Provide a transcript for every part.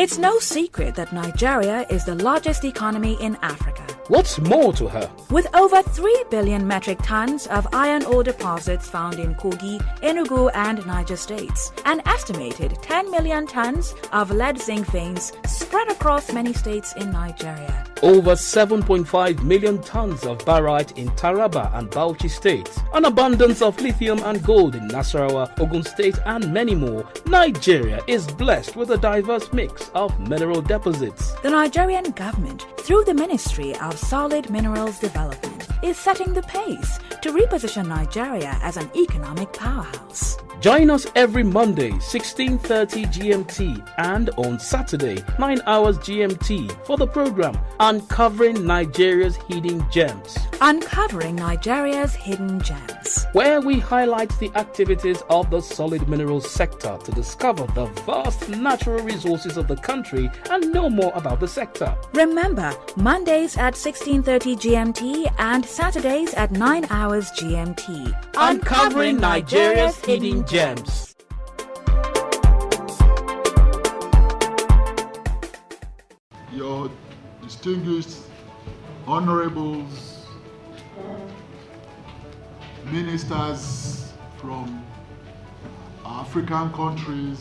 It's no secret that Nigeria is the largest economy in Africa. What's more to her? With over 3 billion metric tons of iron ore deposits found in Kogi, Enugu, and Niger states, an estimated 10 million tons of lead zinc veins spread across many states in Nigeria. Over 7.5 million tons of barite in Taraba and Bauchi states, an abundance of lithium and gold in Nasarawa, Ogun State, and many more. Nigeria is blessed with a diverse mix of mineral deposits. The Nigerian government, through the Ministry of Solid Minerals Development, is setting the pace to reposition Nigeria as an economic powerhouse. Join us every Monday, 16:30 GMT, and on Saturday, 9 hours GMT, for the program Uncovering Nigeria's Hidden Gems. Uncovering Nigeria's Hidden Gems, where we highlight the activities of the solid minerals sector to discover the vast natural resources of the country and know more about the sector. Remember, Mondays at 16:30 GMT and Saturdays at 9 hours GMT. Uncovering Nigeria's Hidden Gems. Your distinguished honorables, ministers from African countries,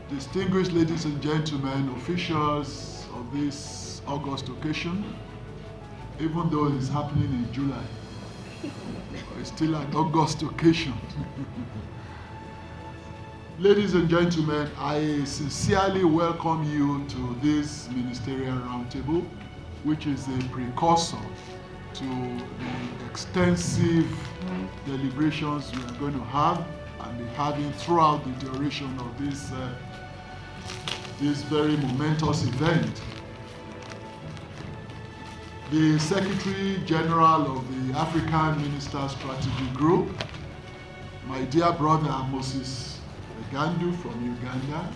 distinguished ladies and gentlemen, officials of this August occasion, even though it's happening in July, it's still an August occasion. Ladies and gentlemen, I sincerely welcome you to this ministerial roundtable, which is a precursor to the extensive deliberations we are going to have and be having throughout the duration of this very momentous event. The Secretary General of the African Minister Strategy Group, my dear brother Moses Gandu from Uganda,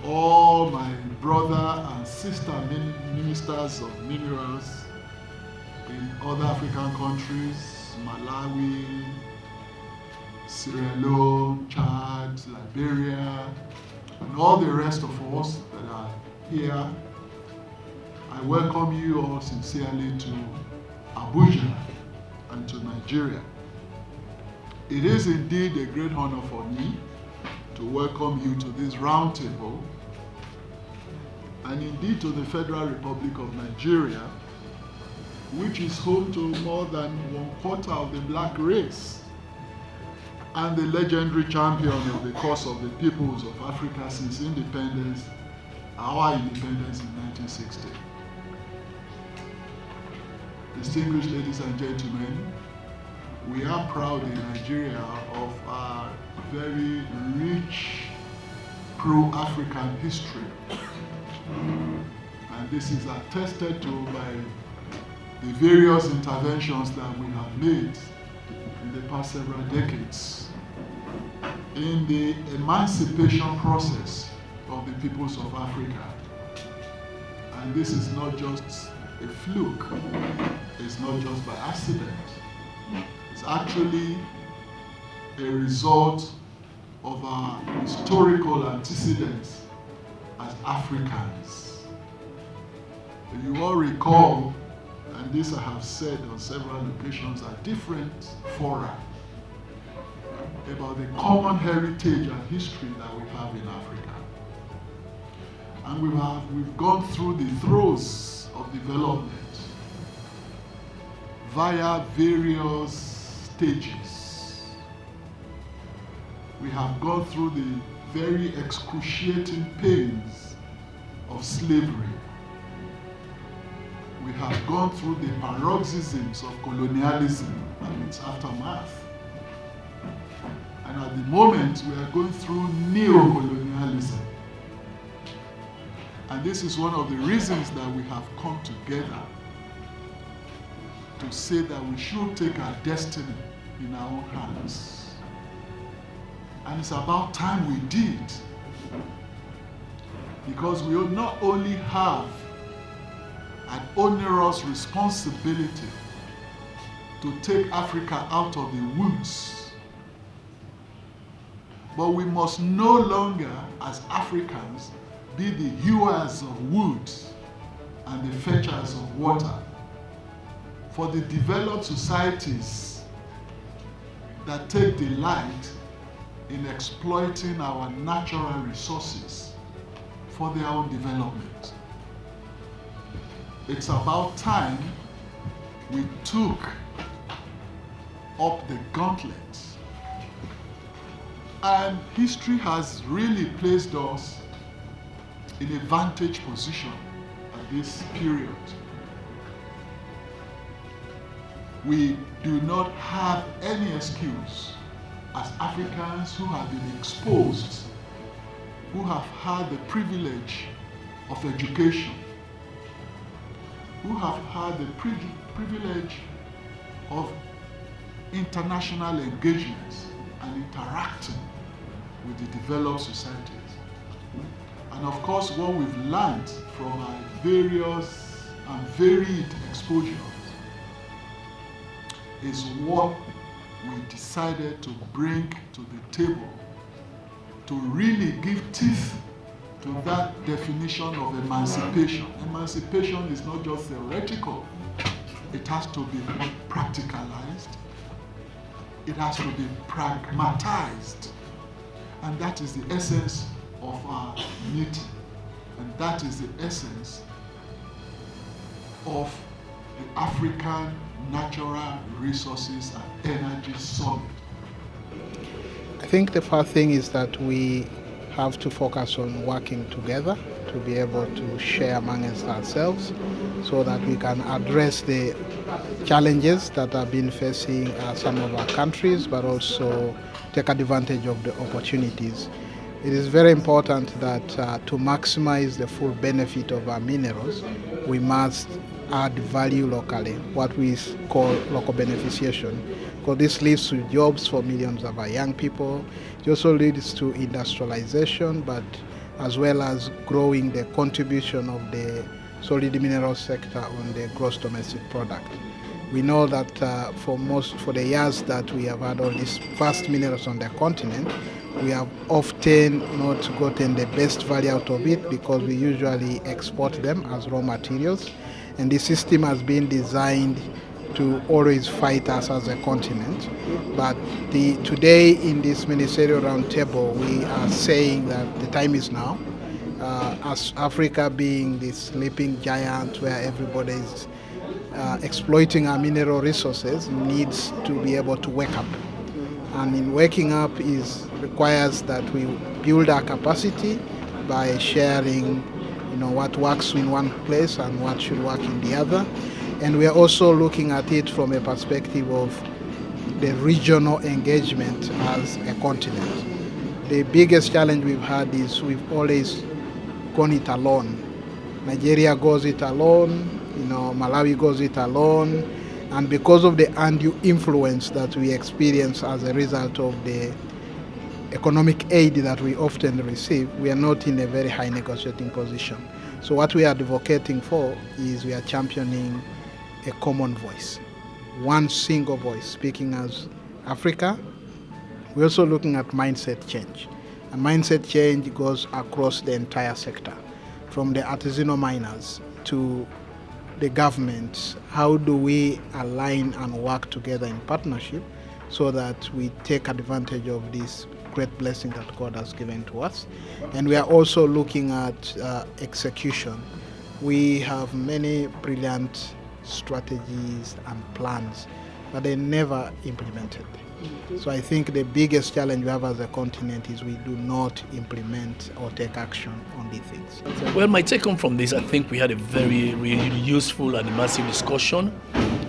all my brother and sister ministers of minerals in other African countries, Malawi, Sierra Leone, Chad, Liberia, and all the rest of us that are here, I welcome you all sincerely to Abuja and to Nigeria. It is indeed a great honor for me to welcome you to this roundtable, and indeed to the Federal Republic of Nigeria, which is home to more than 1/4 of the black race and the legendary champion of the cause of the peoples of Africa since independence, our independence in 1960. Distinguished ladies and gentlemen, we are proud in Nigeria of our very rich pro-African history. And this is attested to by the various interventions that we have made in the past several decades in the emancipation process of the peoples of Africa. And this is not just a fluke, it's not just by accident. It's actually a result of our historical antecedents as Africans. You all recall, and this I have said on several occasions at different fora, about the common heritage and history that we have in Africa. And we've gone through the throes of development via various stages. We have gone through the very excruciating pains of slavery. We have gone through the paroxysms of colonialism and its aftermath. And at the moment, we are going through neo-colonialism. And this is one of the reasons that we have come together to say that we should take our destiny in our own hands. And it's about time we did. Because we not only have an onerous responsibility to take Africa out of the woods, But we must no longer, as Africans, be the hewers of wood and the fetchers of water. For the developed societies that take delight in exploiting our natural resources for their own development. It's about time we took up the gauntlet. And history has really placed us in a vantage position at this period. We do not have any excuse as Africans who have been exposed, who have had the privilege of education, who have had the privilege of international engagements and interacting with the developed societies. And of course, what we've learned from our various and varied exposures is what we decided to bring to the table to really give teeth to that definition of emancipation. Emancipation is not just theoretical, it has to be practicalized, it has to be pragmatized, and that is the essence of our meeting, and that is the essence of the African Natural Resources and Energy Summit. I think the first thing is that we have to focus on working together to be able to share amongst ourselves so that we can address the challenges that have been facing some of our countries, but also take advantage of the opportunities. It is very important that to maximize the full benefit of our minerals, we must add value locally, what we call local beneficiation, because this leads to jobs for millions of our young people. It also leads to industrialization, but as well as growing the contribution of the solid mineral sector on the gross domestic product. We know that for the years that we have had all these vast minerals on the continent, we have often not gotten the best value out of it because we usually export them as raw materials. And the system has been designed to always fight us as a continent. But today in this ministerial roundtable, we are saying that the time is now. As Africa being this sleeping giant where everybody is exploiting our mineral resources, needs to be able to wake up. And in waking up requires that we build our capacity by sharing what works in one place and what should work in the other. And we are also looking at it from a perspective of the regional engagement as a continent. The biggest challenge we've had is we've always gone it alone. Nigeria goes it alone, Malawi goes it alone, and because of the undue influence that we experience as a result of the economic aid that we often receive, we are not in a very high negotiating position. So what we are advocating for is we are championing a common voice, one single voice speaking as Africa. We're also looking at mindset change. And mindset change goes across the entire sector, from the artisanal miners to the government. How do we align and work together in partnership so that we take advantage of this great blessing that God has given to us? And we are also looking at execution. We have many brilliant strategies and plans, but they're never implemented. So I think the biggest challenge we have as a continent is we do not implement or take action on these things. Well, my take home from this, I think we had a very really useful and immersive discussion.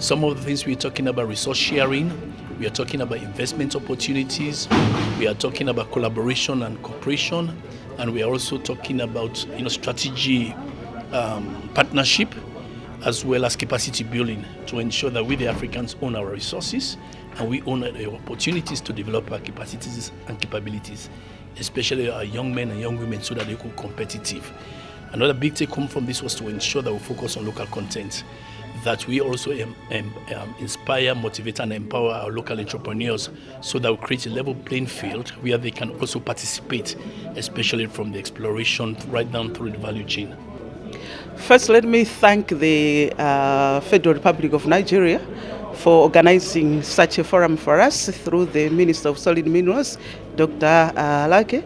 Some of the things we're talking about resource sharing, we are talking about investment opportunities, we are talking about collaboration and cooperation, and we are also talking about strategy, partnership, as well as capacity building to ensure that we the Africans own our resources and we own the opportunities to develop our capacities and capabilities, especially our young men and young women, so that they could be competitive. Another big take home from this was to ensure that we focus on local content. that we also inspire, motivate, and empower our local entrepreneurs so that we create a level playing field where they can also participate, especially from the exploration right down through the value chain. First, let me thank the Federal Republic of Nigeria for organizing such a forum for us through the Minister of Solid Minerals, Dr. Lake.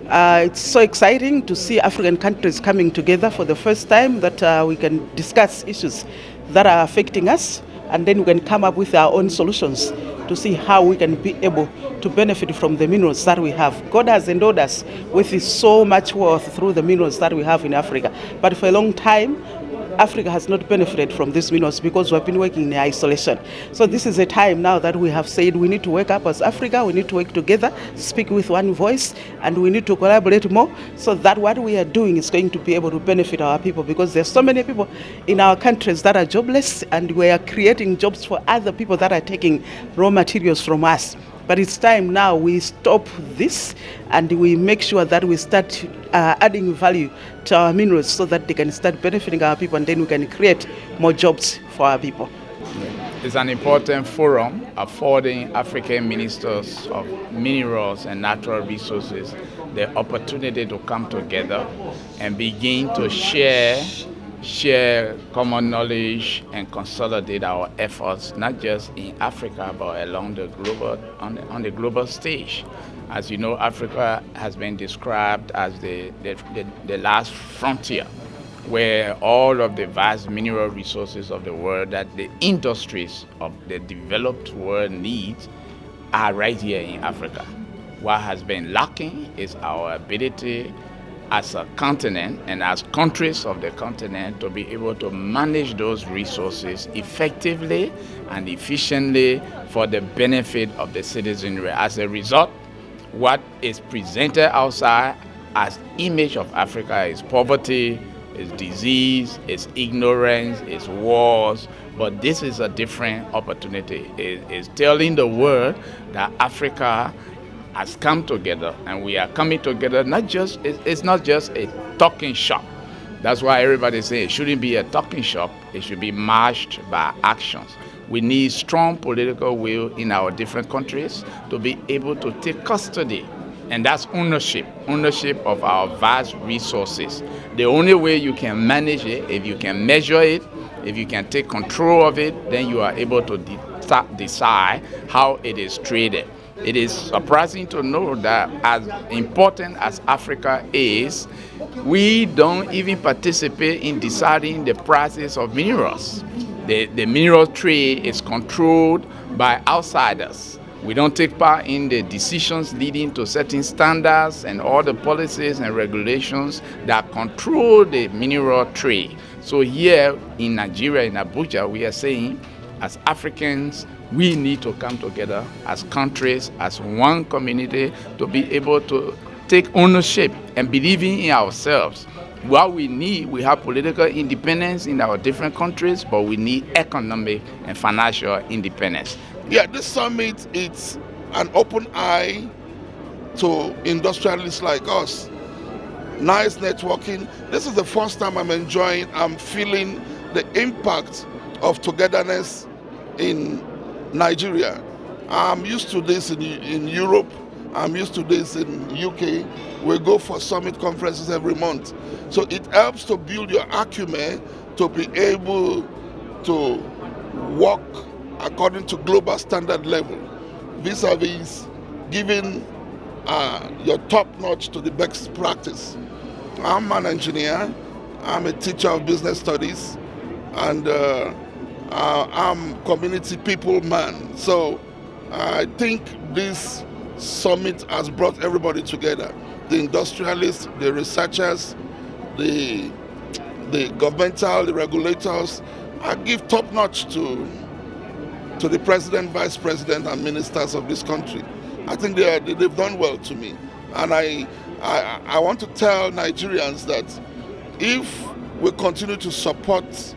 It's so exciting to see African countries coming together for the first time that we can discuss issues that are affecting us, and then we can come up with our own solutions to see how we can be able to benefit from the minerals that we have. God has endowed us with so much wealth through the minerals that we have in Africa, but for a long time, Africa has not benefited from these minerals because we've been working in isolation. So this is a time now that we have said we need to wake up as Africa, we need to work together, speak with one voice, and we need to collaborate more so that what we are doing is going to be able to benefit our people, because there's so many people in our countries that are jobless, and we are creating jobs for other people that are taking raw materials from us. But it's time now we stop this and we make sure that we start adding value to our minerals so that they can start benefiting our people, and then we can create more jobs for our people. It's an important forum affording African ministers of minerals and natural resources the opportunity to come together and begin to share common knowledge and consolidate our efforts, not just in Africa, but along the global, on the global stage. As you know, Africa has been described as the last frontier, where all of the vast mineral resources of the world that the industries of the developed world needs are right here in Africa. What has been lacking is our ability as a continent and as countries of the continent to be able to manage those resources effectively and efficiently for the benefit of the citizenry. As a result, what is presented outside as image of Africa is poverty, is disease, is ignorance, is wars, but this is a different opportunity. It's telling the world that Africa has come together, and we are coming together. It's not just a talking shop. That's why everybody says it shouldn't be a talking shop. It should be matched by actions. We need strong political will in our different countries to be able to take custody, and that's ownership of our vast resources. The only way you can manage it, if you can measure it, if you can take control of it, then you are able to decide how it is traded. It is surprising to know that as important as Africa is, we don't even participate in deciding the prices of minerals. The mineral trade is controlled by outsiders. We don't take part in the decisions leading to certain standards and all the policies and regulations that control the mineral trade. So here in Nigeria, in Abuja, we are saying, as Africans, we need to come together as countries, as one community, to be able to take ownership and believing in ourselves. What we need, we have political independence in our different countries, but we need economic and financial independence. Yeah, this summit, it's an open eye to industrialists like us. Nice networking. This is the first time I'm feeling the impact of togetherness in Nigeria. I'm used to this in Europe. I'm used to this in UK. We go for summit conferences every month. So it helps to build your acumen to be able to work according to global standard level, vis-a-vis giving your top notch to the best practice. I'm an engineer. I'm a teacher of business studies, and I'm community people man. So I think this summit has brought everybody together. The industrialists, the researchers, the governmental, the regulators. I give top notch to the president, vice president, and ministers of this country. I think they've done well to me. And I want to tell Nigerians that if we continue to support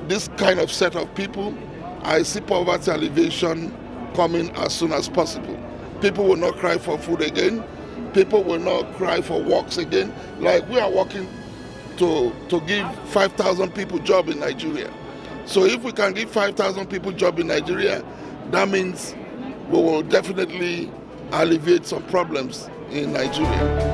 this kind of set of people, I see poverty alleviation coming as soon as possible. People will not cry for food again. People will not cry for works again. Like we are working to give 5,000 people job in Nigeria. So if we can give 5,000 people job in Nigeria, that means we will definitely alleviate some problems in Nigeria.